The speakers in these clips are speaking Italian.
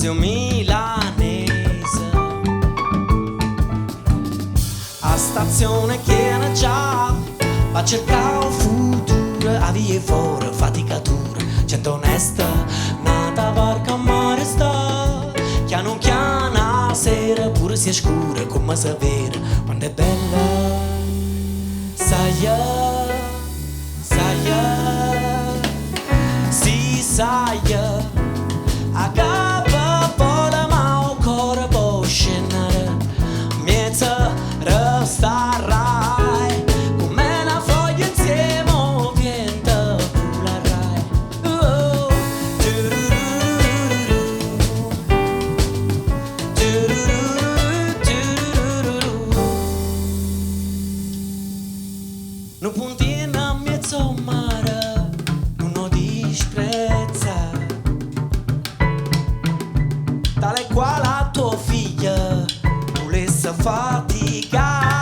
Seu milanese a stazione chiena già a cercare un futuro a via fuori faticatura gente onesta nata barca mare sta chiano chiana sera pure si è scura come sapere quando è bella saia si saia a starai come una foglia insieme viento pularai non puntino a mezzo mare non ho disprezza tale quale a tua figlia volesse fatica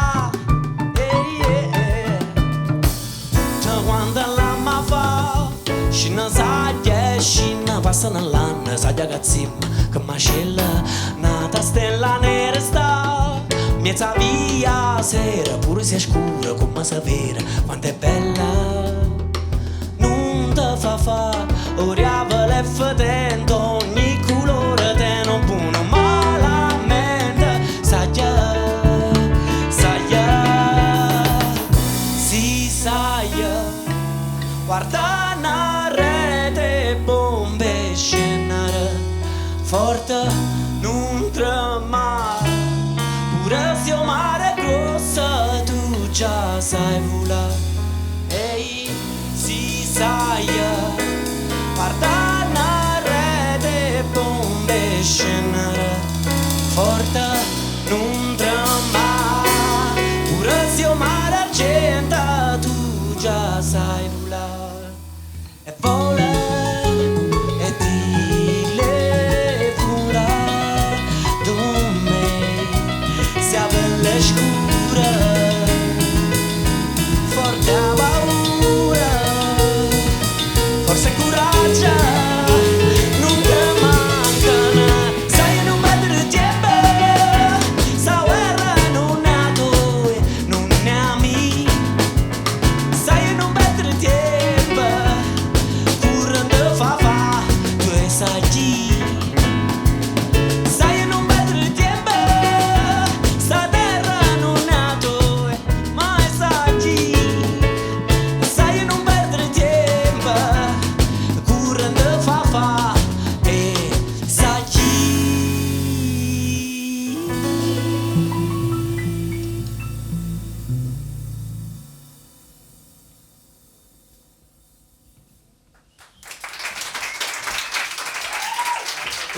Scina passano l'anno, sa ragazzina che macella, nata stella nera sta, mezza via sera, pure se è scura come sapere quanto è bella. Non te fa, oriava le fedente, ogni colore te non buono malamente, saglia, si saglia, guarda. Forte non tremare pure se il mare è grosso tu già sai volare ehi si saia guarda una rete bombe scendere forte non tremare pure se il mare è argento tu già sai volare e vola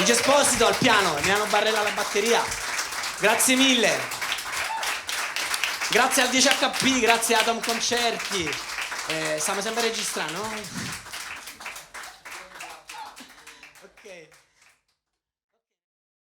Luigi Esposito al piano, Emiliano Barrella alla batteria. Grazie mille. Grazie al 10HP, grazie a Adam Concerti. Stiamo sempre registrando, no?